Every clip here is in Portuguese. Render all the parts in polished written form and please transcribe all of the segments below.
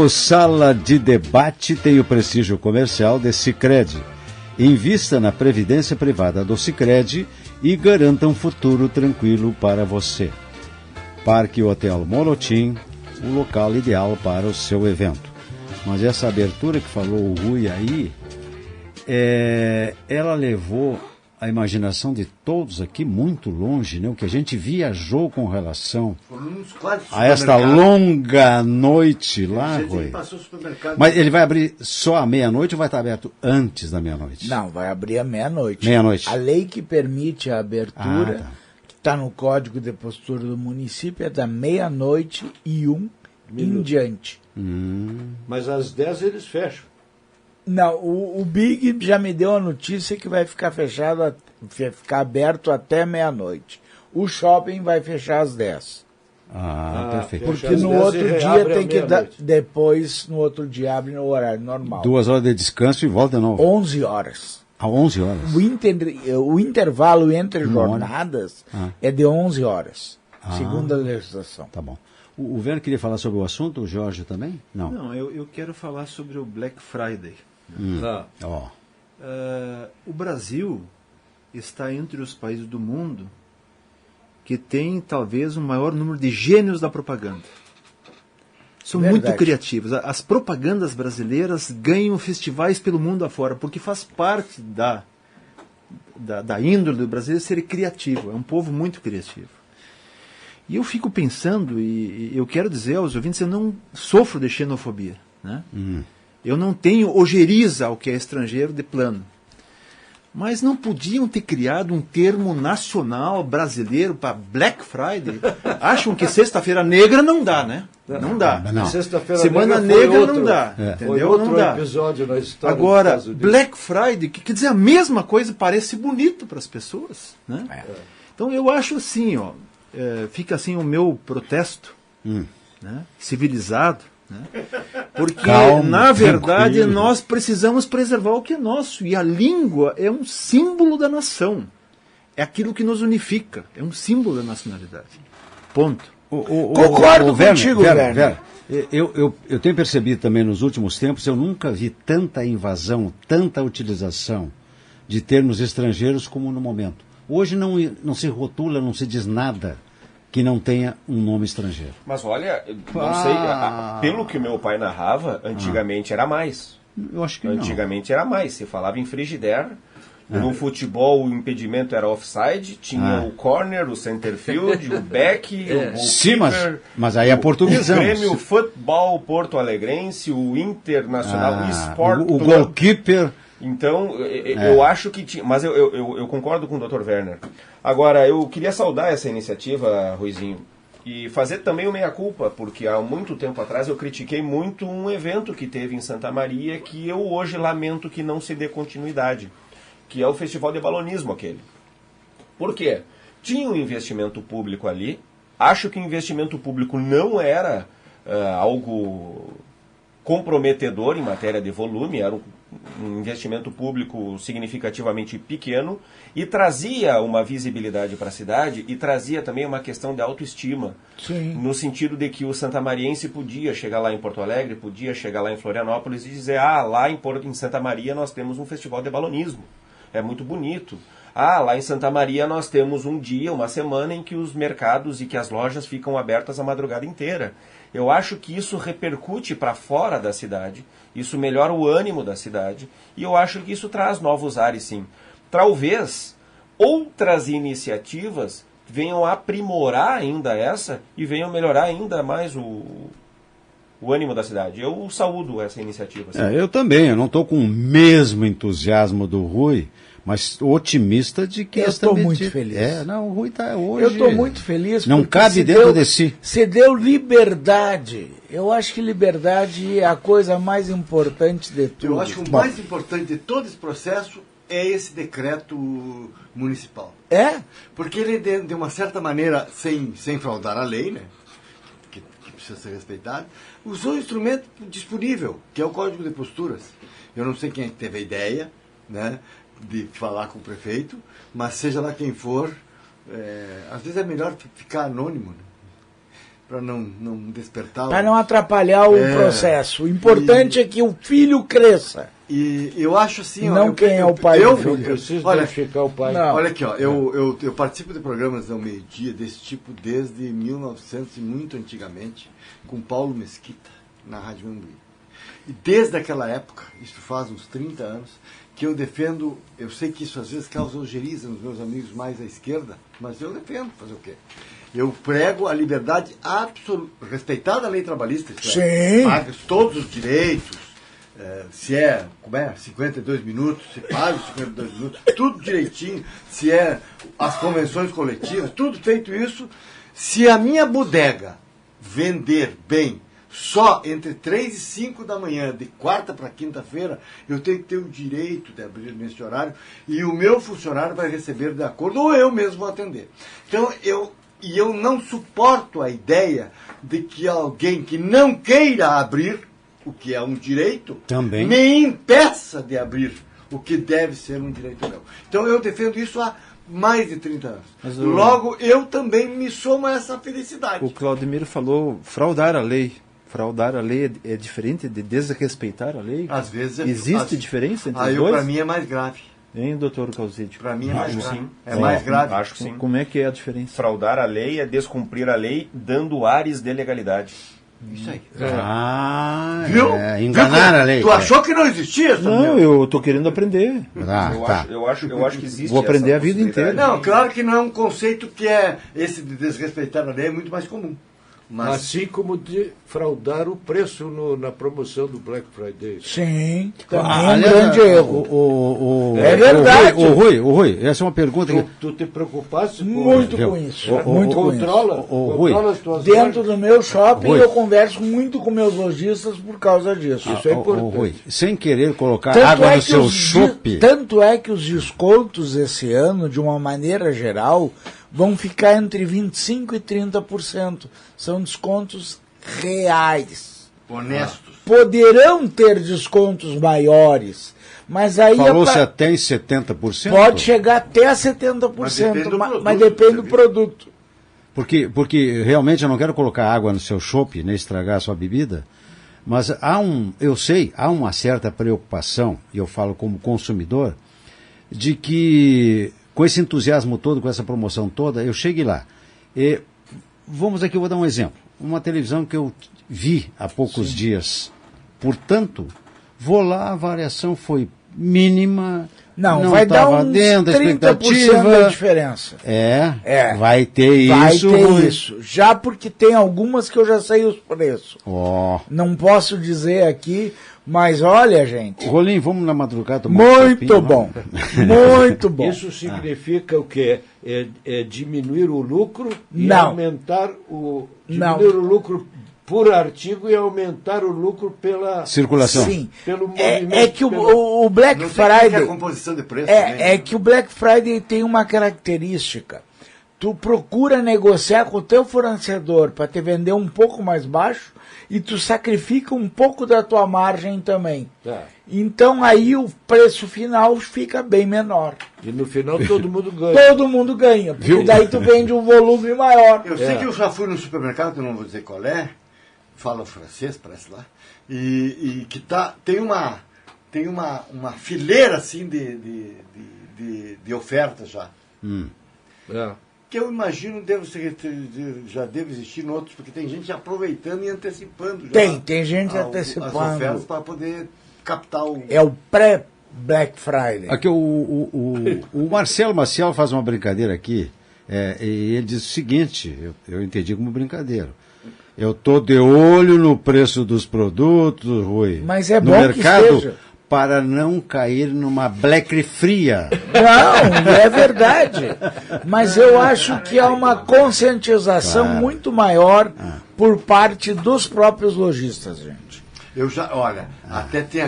O Sala de Debate tem o prestígio comercial de Sicredi. Invista na previdência privada do Sicredi e garanta um futuro tranquilo para você. Parque Hotel Molotim, o local ideal para o seu evento. Mas essa abertura que falou o Rui aí, ela levou a imaginação de todos aqui muito longe, né? O que a gente viajou com relação a esta longa noite lá, Rui. Mas ele vai abrir só à meia-noite ou vai estar aberto antes da meia-noite? Não, vai abrir à meia-noite. Meia-noite. A lei que permite a abertura, que está no Código de Postura do município, é da meia-noite e em diante. Mas às 10 eles fecham. Não, o Big já me deu a notícia que vai ficar fechado, ficar aberto até meia-noite. O shopping vai fechar às 10. Perfeito. Porque no outro dia tem que dar, depois, no outro dia abre no horário normal. 2 horas de descanso e volta de novo. 11 horas. 11 horas? O intervalo entre jornadas é de 11 horas, segundo a legislação. Tá bom. O Werner queria falar sobre o assunto, o Jorge também? Não, eu quero falar sobre o Black Friday. O Brasil está entre os países do mundo que tem talvez o maior número de gênios da propaganda. São muito criativos. As propagandas brasileiras ganham festivais pelo mundo afora, porque faz parte da índole do brasileiro ser criativo. É um povo muito criativo. E eu fico pensando, e eu quero dizer aos ouvintes, eu não sofro de xenofobia, né? Eu não tenho ojeriza ao que é estrangeiro de plano. Mas não podiam ter criado um termo nacional brasileiro para Black Friday? Acham que sexta-feira negra não dá, né? Não dá. Não. Semana negra não dá. Entendeu? Não dá. Episódio na história. Agora, Black Friday, que quer dizer a mesma coisa, parece bonito para as pessoas, né? Então eu acho assim, fica assim o meu protesto, né? Civilizado, né? Porque Calma, na verdade tranquilo. nós precisamos preservar o que é nosso, e a língua é um símbolo da nação, é aquilo que nos unifica, é um símbolo da nacionalidade, ponto. Concordo contigo, Werner. Eu tenho percebido também nos últimos tempos, eu nunca vi tanta invasão, tanta utilização de termos estrangeiros como no momento. Hoje não se rotula, não se diz nada que não tenha um nome estrangeiro. Mas olha, não sei, pelo que meu pai narrava, antigamente era mais. Eu acho que antigamente era mais. Se falava em Frigidaire, no futebol o impedimento era offside, tinha o corner, o center field, o back, o goalkeeper. Sim, mas aí é portuguesão. O Grêmio Futebol Porto Alegrense, o Internacional, o Sport o goalkeeper. Então, eu acho que tinha... Mas eu concordo com o Dr. Werner. Agora, eu queria saudar essa iniciativa, Ruizinho, e fazer também o meia-culpa, porque há muito tempo atrás eu critiquei muito um evento que teve em Santa Maria, que eu hoje lamento que não se dê continuidade, que é o Festival de Balonismo aquele. Por quê? Tinha um investimento público ali, acho que o investimento público não era algo comprometedor em matéria de volume, era um investimento público significativamente pequeno e trazia uma visibilidade para a cidade e trazia também uma questão de autoestima. Sim. No sentido de que o santamariense podia chegar lá em Porto Alegre, podia chegar lá em Florianópolis e dizer, lá em Santa Maria nós temos um festival de balonismo, é muito bonito. Lá em Santa Maria nós temos um dia, uma semana em que os mercados e que as lojas ficam abertas a madrugada inteira. Eu acho que isso repercute para fora da cidade, isso melhora o ânimo da cidade, e eu acho que isso traz novos ares, sim. Talvez outras iniciativas venham aprimorar ainda essa e venham melhorar ainda mais o ânimo da cidade. Eu saúdo essa iniciativa. Sim. Eu também, eu não estou com o mesmo entusiasmo do Rui, mas otimista de que eu estou muito feliz. O Rui está hoje... Eu estou muito feliz. Não cabe dentro de si. Se deu liberdade. Eu acho que liberdade é a coisa mais importante de tudo. Eu acho que o mais importante de todo esse processo é esse decreto municipal. Porque ele, de uma certa maneira, sem fraudar a lei, né, que precisa ser respeitado, usou o instrumento disponível, que é o Código de Posturas. Eu não sei quem teve a ideia, né, de falar com o prefeito, mas seja lá quem for, às vezes é melhor ficar anônimo, né? para não despertar. Para não atrapalhar o processo. O importante é que o filho cresça. E eu acho assim... Não quem é o pai do filho. Eu preciso identificar o pai. Não. Olha aqui, ó, eu participo de programas ao meio-dia desse tipo desde 1900 e muito antigamente, com Paulo Mesquita, na Rádio Mambuí. E desde aquela época, isso faz uns 30 anos, que eu defendo, eu sei que isso às vezes causa ojeriza nos meus amigos mais à esquerda, mas eu defendo, fazer o quê? Eu prego a liberdade absoluta, respeitada a lei trabalhista, paga todos os direitos, se é 52 minutos, se paga os 52 minutos, tudo direitinho, se é as convenções coletivas, tudo feito isso. Se a minha bodega vender bem só entre 3 e 5 da manhã, de quarta para quinta-feira, eu tenho que ter o direito de abrir nesse horário e o meu funcionário vai receber de acordo, ou eu mesmo vou atender. Então, eu não suporto a ideia de que alguém que não queira abrir, o que é um direito, também me impeça de abrir o que deve ser um direito meu. Então, eu defendo isso há mais de 30 anos. Logo, eu também me somo a essa felicidade. O Claudemiro falou fraudar a lei. Fraudar a lei é diferente de desrespeitar a lei? Às vezes existe diferença entre os dois? Para mim é mais grave. Hein, doutor Calzídio? Para mim é mais grave. Sim. É mais grave. Acho que sim. Como é que é a diferença? Fraudar a lei é descumprir a lei dando ares de legalidade. Isso aí. Viu? Enganar a lei. Tu achou que não existia? Não, eu estou querendo aprender. Eu acho que existe. Vou aprender a vida inteira. Não, claro que não é um conceito que é esse de desrespeitar a lei, é muito mais comum. Mas... Assim como de fraudar o preço na promoção do Black Friday. Sim, também é um grande erro. É verdade. O Rui, essa é uma pergunta que... Tu te preocupasse muito com isso. Muito controla as tuas dentro do meu shopping eu converso muito com meus lojistas por causa disso. Isso é importante. Rui, sem querer colocar água no seu shopping... Tanto é que os descontos esse ano, de uma maneira geral, vão ficar entre 25% e 30%. São descontos reais. Honestos. Poderão ter descontos maiores, mas aí... Falou-se até em 70%? Pode chegar até a 70%, mas depende do produto. Porque realmente eu não quero colocar água no seu chopp, nem estragar a sua bebida, mas há uma certa preocupação, e eu falo como consumidor, de que... com esse entusiasmo todo, com essa promoção toda, eu cheguei lá. Vamos aqui, eu vou dar um exemplo. Uma televisão que eu vi há poucos dias. Portanto, vou lá, a variação foi mínima. Não vai dar uns dentro da expectativa. Da diferença. Vai ter isso. Já porque tem algumas que eu já sei os preços. Não posso dizer aqui... Mas olha, gente... Rolim, vamos na madrugada tomar muito bom. Muito bom. Isso significa o quê? É diminuir o lucro e aumentar o... Diminuir o lucro por artigo e aumentar o lucro pela... circulação. Sim. Pelo movimento. É que o Black Friday... a composição de preço é que o Black Friday tem uma característica. Tu procura negociar com o teu fornecedor para te vender um pouco mais baixo e tu sacrifica um pouco da tua margem também. Então aí o preço final fica bem menor. E no final todo mundo ganha. Todo mundo ganha, porque daí tu vende um volume maior. Eu sei que eu já fui no supermercado, não vou dizer qual é, fala francês, parece lá, e que tem uma fileira assim de ofertas já. Que eu imagino já deve existir em outros, porque tem gente aproveitando e antecipando. Tem gente antecipando. As ofertas para poder captar o... É o pré-Black Friday. Aqui o Marcelo Maciel faz uma brincadeira aqui, e ele diz o seguinte, eu entendi como brincadeira. Eu estou de olho no preço dos produtos, Rui. Mas é no bom mercado, que esteja. Para não cair numa Black fria. Não, é verdade. Mas eu acho que há uma conscientização muito maior por parte dos próprios lojistas, gente. Até tem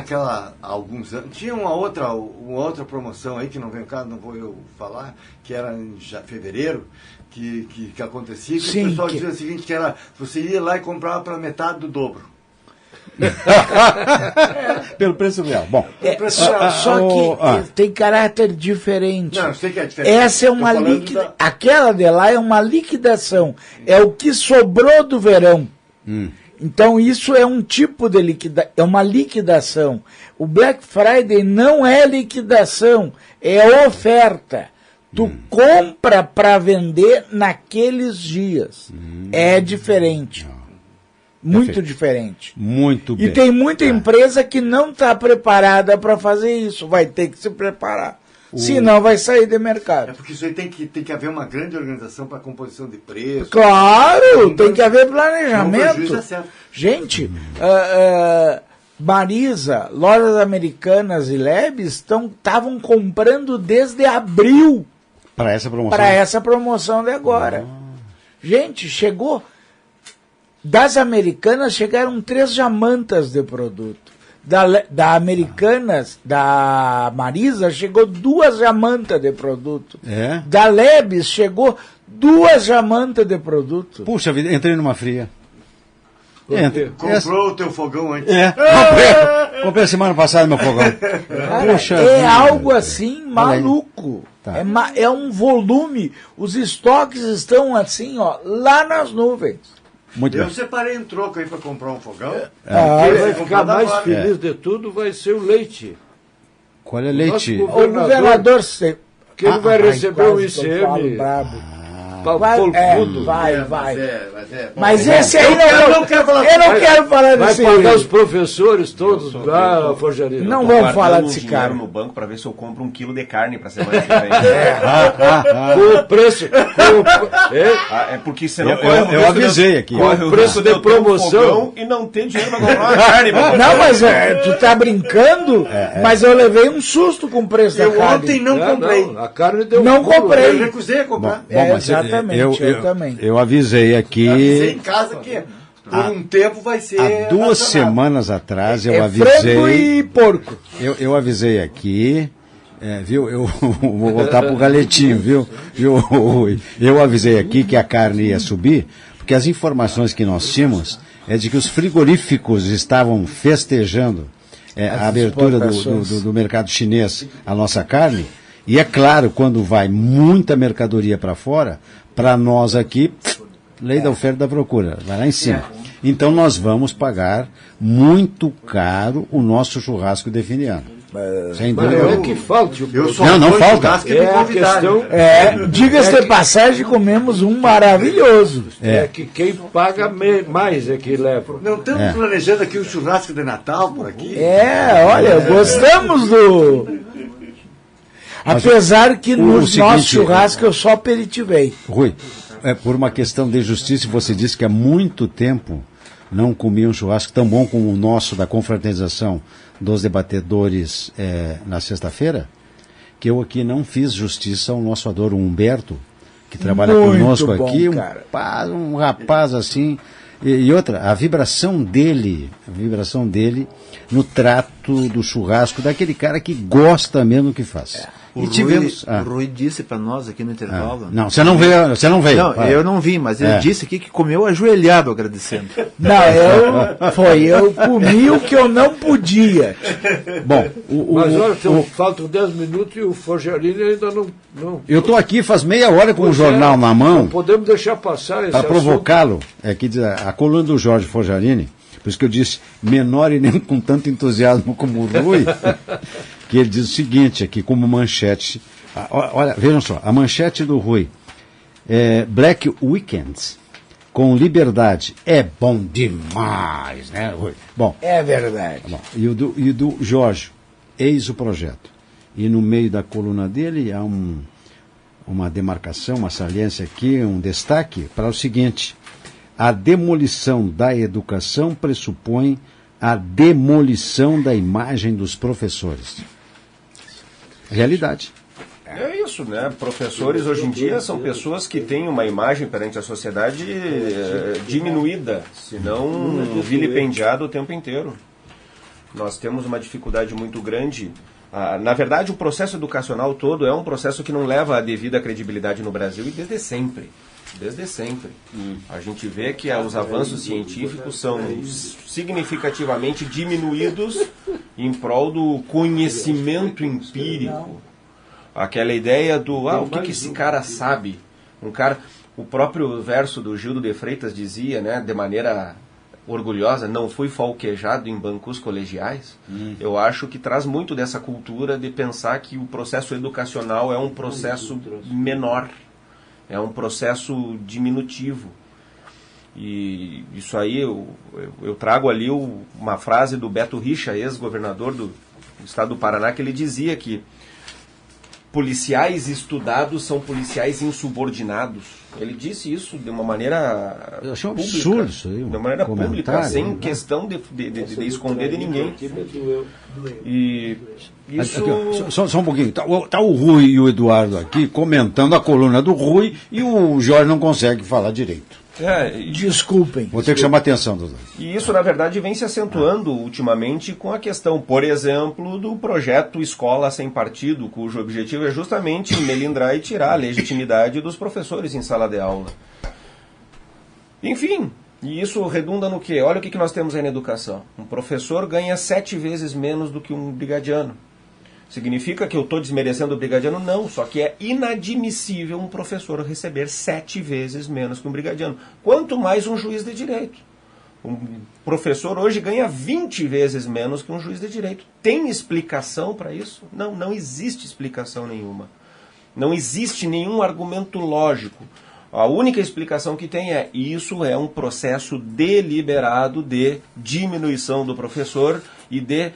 alguns anos, tinha uma outra promoção aí, que não vem cá, não vou eu falar, que era em fevereiro, que acontecia, que o pessoal dizia o seguinte, que era, você ia lá e comprava pela metade do dobro. Pelo preço real. Bom, só que tem caráter diferente. Não, eu sei que é diferente. Essa é uma liquidação. Aquela de lá é uma liquidação. É o que sobrou do verão. Então isso é um tipo de liquidação, é uma liquidação. O Black Friday não é liquidação, é oferta. Tu compra para vender naqueles dias. É diferente. Muito diferente. Muito bem. E tem muita empresa que não está preparada para fazer isso. Vai ter que se preparar. Senão vai sair do mercado. É porque isso aí tem que haver uma grande organização para a composição de preço. Claro, tem que haver planejamento. É certo. Gente, Marisa, Lojas Americanas e Lebes estavam comprando desde abril para essa promoção de agora. Gente, chegou... Das Americanas chegaram 3 jamantas de produto. Da Americanas, da Marisa, chegou 2 jamantas de produto. Da Lebes chegou 2 jamantas de produto. Puxa vida, entrei numa fria. Comprou o teu fogão antes. Comprei a semana passada meu fogão. Puxa vida. Algo assim maluco. Tá. É um volume. Os estoques estão assim, ó, lá nas nuvens. Eu separei um troco aí para comprar um fogão. Quem vai ficar mais feliz de tudo vai ser o Leite. Qual é Leite? O governador que ele vai receber o ICM. Mas esse aí eu não quero falar. Eu não quero falar desse cara. Vai pagar os professores todos da forjaria. Não vamos falar desse cara. No banco para ver se eu compro 1 quilo de carne para semana que vem. Com o preço. É porque senão eu avisei aqui. Com o preço de promoção e não ter dinheiro para comprar uma carne. Não, mas tu tá brincando? Mas eu levei um susto com o preço da carne. Ontem não comprei. A carne deu não comprei. Eu recusei a comprar. Exatamente, eu também. Eu avisei aqui. Eu avisei em casa que por um tempo vai ser. Há 2 semanas atrás eu avisei. Frango e porco. Eu avisei aqui. Viu? Eu vou voltar pro galetinho, viu? Eu avisei aqui que a carne ia subir, porque as informações que nós tínhamos é de que os frigoríficos estavam festejando a abertura do mercado chinês, a nossa carne. E é claro, quando vai muita mercadoria para fora, para nós aqui, lei da oferta e da procura, vai lá em cima. Então nós vamos pagar muito caro o nosso churrasco de fim de ano. Sem dúvida. Não é que falte. Não falta. Diga-se de passagem, comemos um maravilhoso. É que quem paga mais é que leva. Não estamos planejando aqui o churrasco de Natal por aqui? Olha, gostamos do... Apesar que no nosso churrasco eu só aperitivei. Rui, por uma questão de justiça, você disse que há muito tempo não comia um churrasco tão bom como o nosso da confraternização dos debatedores na sexta-feira, que eu aqui não fiz justiça ao nosso adoro Humberto, que trabalha conosco aqui, um rapaz assim, e outra, a vibração dele no trato do churrasco, daquele cara que gosta mesmo do que faz. O Rui disse para nós aqui no intervalo. Não, você não veio. Não, eu não vi, mas ele disse aqui que comeu ajoelhado agradecendo. Não, eu comi o que eu não podia. Bom, mas olha, faltam 10 minutos e o Forjarini ainda não. Eu estou aqui faz meia hora com o jornal na mão. Não podemos deixar passar esse para provocá-lo. Que diz a coluna do Jorge Forjarini, por isso que eu disse menor e nem com tanto entusiasmo como o Rui. Que ele diz o seguinte aqui, como manchete. Olha, vejam só, a manchete do Rui. Black Weekends com liberdade. É bom demais, né, Rui? Bom, é verdade. Bom, e o do Jorge, eis o projeto. E no meio da coluna dele há uma demarcação, uma saliência aqui, um destaque para o seguinte. A demolição da educação pressupõe a demolição da imagem dos professores. Realidade. É isso, né? Professores hoje em dia são pessoas que têm uma imagem perante a sociedade diminuída, se não vilipendiada o tempo inteiro. Nós temos uma dificuldade muito grande. Na verdade, o processo educacional todo é um processo que não leva a devida credibilidade no Brasil e desde sempre. desde sempre. A gente vê que os avanços científicos são significativamente diminuídos em prol do conhecimento empírico. Aquela ideia do, o que esse cara sabe? O próprio verso do Gildo de Freitas dizia, né, de maneira orgulhosa, não fui falquejado em bancos colegiais. Eu acho que traz muito dessa cultura de pensar que o processo educacional é um processo menor, é um processo diminutivo. E isso aí eu trago ali uma frase do Beto Richa, ex-governador do estado do Paraná, que ele dizia que policiais estudados são policiais insubordinados. Ele disse isso de uma maneira pública, absurdo isso aí, de uma maneira pública, sem questão de esconder de ninguém. E isso... Aqui, só um pouquinho. Tá o Rui e o Eduardo aqui comentando a coluna do Rui e o Jorge não consegue falar direito. Desculpem. Vou ter que chamar a atenção dos dois. E isso, na verdade, vem se acentuando ultimamente com a questão, por exemplo, do projeto Escola Sem Partido, cujo objetivo é justamente melindrar e tirar a legitimidade dos professores em sala de aula. Enfim, e isso redunda no quê? Olha o que nós temos aí na educação. Um professor ganha 7 vezes menos do que um brigadiano. Significa que eu estou desmerecendo o brigadiano? Não, só que é inadmissível um professor receber 7 vezes menos que um brigadiano. Quanto mais um juiz de direito. Um professor hoje ganha 20 vezes menos que um juiz de direito. Tem explicação para isso? Não, não existe explicação nenhuma. Não existe nenhum argumento lógico. A única explicação que tem é isso é um processo deliberado de diminuição do professor e de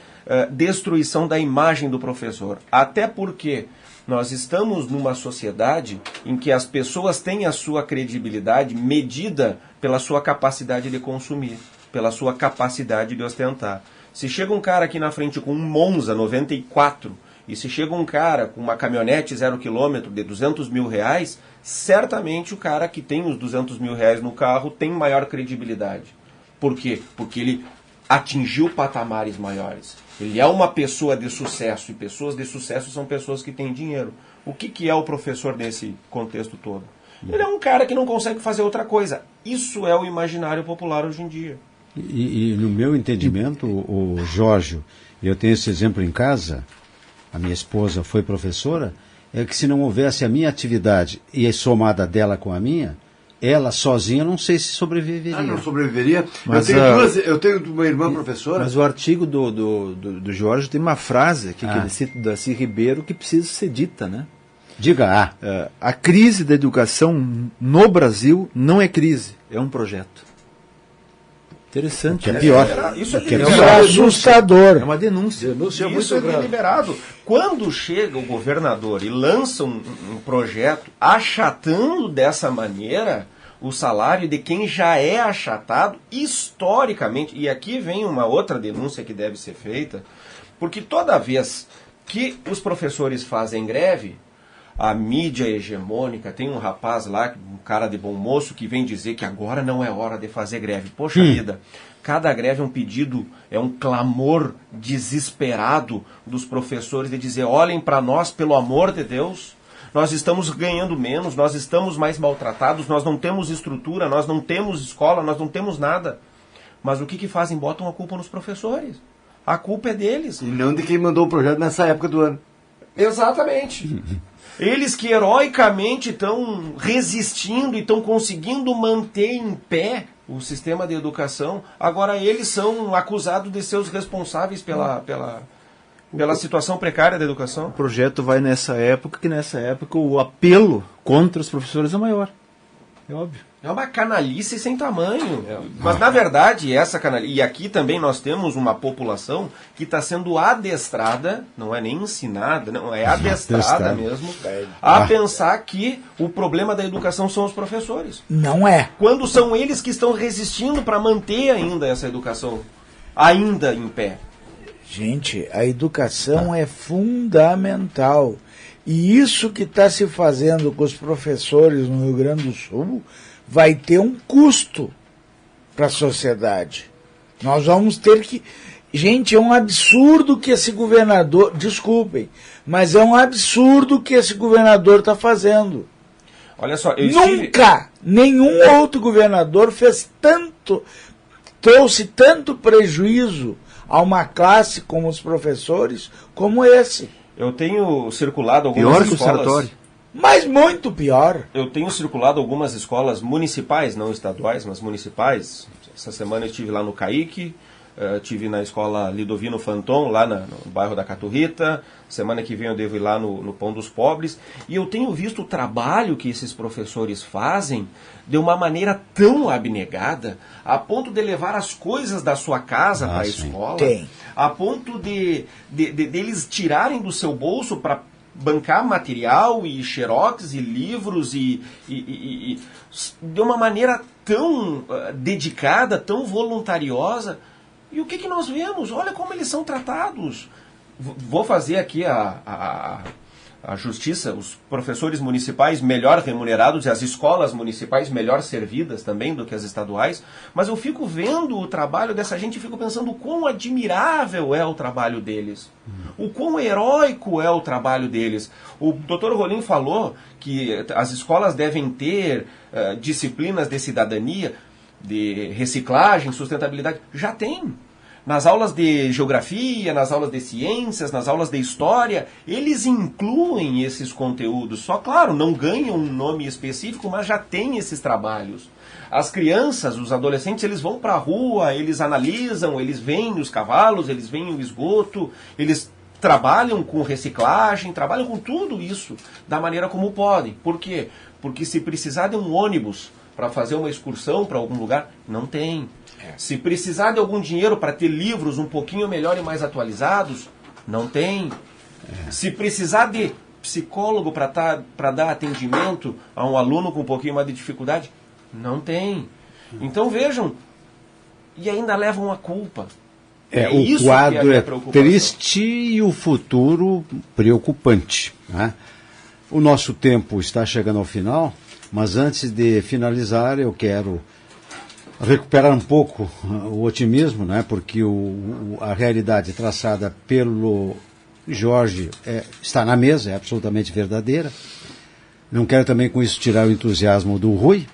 destruição da imagem do professor. Até porque nós estamos numa sociedade em que as pessoas têm a sua credibilidade medida pela sua capacidade de consumir, pela sua capacidade de ostentar. Se chega um cara aqui na frente com um Monza 94 e se chega um cara com uma caminhonete 0 km de 200 mil reais, certamente o cara que tem os 200 mil reais no carro tem maior credibilidade. Por quê? Porque ele atingiu patamares maiores. Ele é uma pessoa de sucesso, e pessoas de sucesso são pessoas que têm dinheiro. O que é o professor nesse contexto todo? Ele é um cara que não consegue fazer outra coisa. Isso é o imaginário popular hoje em dia. E no meu entendimento, o Jorge, eu tenho esse exemplo em casa, a minha esposa foi professora, é que se não houvesse a minha atividade e a somada dela com a minha, ela sozinha não sei se sobreviveria. Não sobreviveria. Mas, eu tenho uma irmã professora. Mas o artigo do Jorge tem uma frase aqui que ele cita do Darcy Ribeiro que precisa ser dita, né? Diga. A crise da educação no Brasil não é crise, é um projeto. Interessante. Que é pior. Isso é assustador. É uma denúncia. Isso é deliberado. Quando chega o governador e lança um projeto achatando dessa maneira o salário de quem já é achatado historicamente, e aqui vem uma outra denúncia que deve ser feita, porque toda vez que os professores fazem greve, a mídia hegemônica, tem um rapaz lá, um cara de bom moço, que vem dizer que agora não é hora de fazer greve. Poxa vida, cada greve é um pedido, é um clamor desesperado dos professores de dizer, olhem para nós, pelo amor de Deus, nós estamos ganhando menos, nós estamos mais maltratados, nós não temos estrutura, nós não temos escola, nós não temos nada. Mas o que fazem? Botam a culpa nos professores. A culpa é deles. E não de quem mandou o projeto nessa época do ano. Exatamente. Eles que heroicamente estão resistindo e estão conseguindo manter em pé o sistema de educação, agora eles são acusados de ser os responsáveis pela situação precária da educação. O projeto vai nessa época, que nessa época o apelo contra os professores é maior. É óbvio. É uma canalice sem tamanho. Mas, na verdade, essa canalice... E aqui também nós temos uma população que está sendo adestrada, não é nem ensinada, não é adestrada mesmo, a pensar que o problema da educação são os professores. Não é. Quando são eles que estão resistindo para manter ainda essa educação ainda em pé. Gente, a educação é fundamental. E isso que está se fazendo com os professores no Rio Grande do Sul vai ter um custo para a sociedade. Nós vamos ter que... Gente, é um absurdo que esse governador... Desculpem, mas é um absurdo que esse governador está fazendo. Olha só, Nenhum outro governador trouxe tanto prejuízo a uma classe como os professores, como esse. Eu tenho circulado algumas escolas... Mas muito pior. Eu tenho circulado algumas escolas municipais, não estaduais, mas municipais. Essa semana eu estive lá no CAIC, estive na escola Lidovino Fanton, lá no bairro da Caturrita. Semana que vem eu devo ir lá no Pão dos Pobres. E eu tenho visto o trabalho que esses professores fazem de uma maneira tão abnegada, a ponto de levar as coisas da sua casa para a escola, a ponto de eles tirarem do seu bolso para bancar material e xerox e livros e de uma maneira tão dedicada, tão voluntariosa. E o que nós vemos? Olha como eles são tratados. Vou fazer aqui a justiça, os professores municipais melhor remunerados e as escolas municipais melhor servidas também do que as estaduais, mas eu fico vendo o trabalho dessa gente e fico pensando o quão admirável é o trabalho deles, o quão heróico é o trabalho deles. O Dr. Rolim falou que as escolas devem ter disciplinas de cidadania, de reciclagem, sustentabilidade. Já tem. Nas aulas de geografia, nas aulas de ciências, nas aulas de história, eles incluem esses conteúdos. Só, claro, não ganham um nome específico, mas já tem esses trabalhos. As crianças, os adolescentes, eles vão para a rua, eles analisam, eles veem os cavalos, eles veem o esgoto, eles trabalham com reciclagem, trabalham com tudo isso da maneira como podem. Por quê? Porque se precisar de um ônibus para fazer uma excursão para algum lugar, não tem. Se precisar de algum dinheiro para ter livros um pouquinho melhor e mais atualizados, não tem. Se precisar de psicólogo para dar atendimento a um aluno com um pouquinho mais de dificuldade, não tem. Então vejam, e ainda levam a culpa. O quadro é triste e o futuro preocupante, né? O nosso tempo está chegando ao final, mas antes de finalizar eu quero recuperar um pouco o otimismo, né? Porque a realidade traçada pelo Jorge está na mesa, é absolutamente verdadeira. Não quero também com isso tirar o entusiasmo do Rui,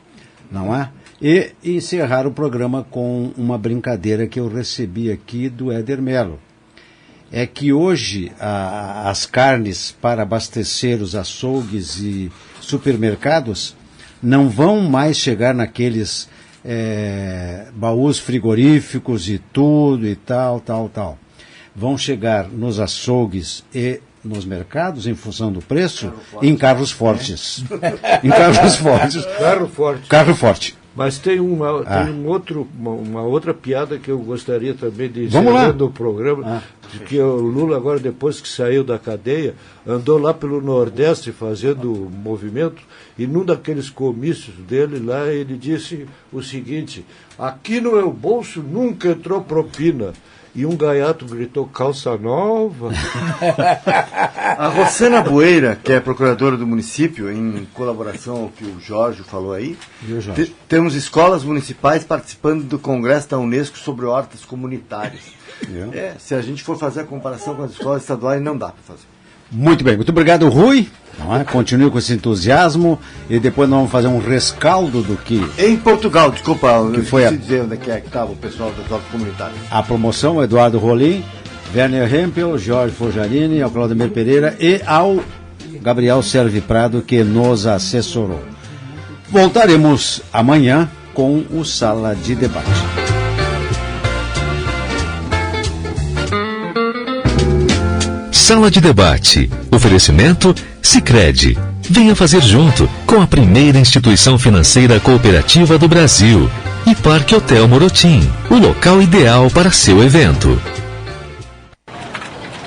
não é? E encerrar o programa com uma brincadeira que eu recebi aqui do Éder Melo. É que hoje as carnes para abastecer os açougues e supermercados não vão mais chegar naqueles baús frigoríficos e tudo e tal. Vão chegar nos açougues e nos mercados, em função do preço, em carros fortes. Em carros fortes. Carro forte. Mas tem uma outra piada que eu gostaria também de encerrar no programa, que o Lula agora, depois que saiu da cadeia, andou lá pelo Nordeste fazendo movimento, e num daqueles comícios dele lá, ele disse o seguinte: aqui no meu bolso nunca entrou propina. E um gaiato gritou, calça nova. A Rosana Bueira, que é procuradora do município, em colaboração com o que o Jorge falou aí, temos escolas municipais participando do Congresso da Unesco sobre hortas comunitárias. Se a gente for fazer a comparação com as escolas estaduais, não dá para fazer. Muito bem, muito obrigado, Rui. Continue com esse entusiasmo e depois nós vamos fazer um rescaldo do que... Em Portugal, desculpa, que foi dizer onde é que estava o pessoal das hortas comunitárias. A promoção, Eduardo Rolim, Werner Hempel, Jorge Fojarini, ao Claudemir Pereira e ao Gabriel Servi Prado, que nos assessorou. Voltaremos amanhã com o Sala de Debate. Sala de Debate. Oferecimento Sicredi. Venha fazer junto com a primeira instituição financeira cooperativa do Brasil. E Parque Hotel Morotim, o local ideal para seu evento.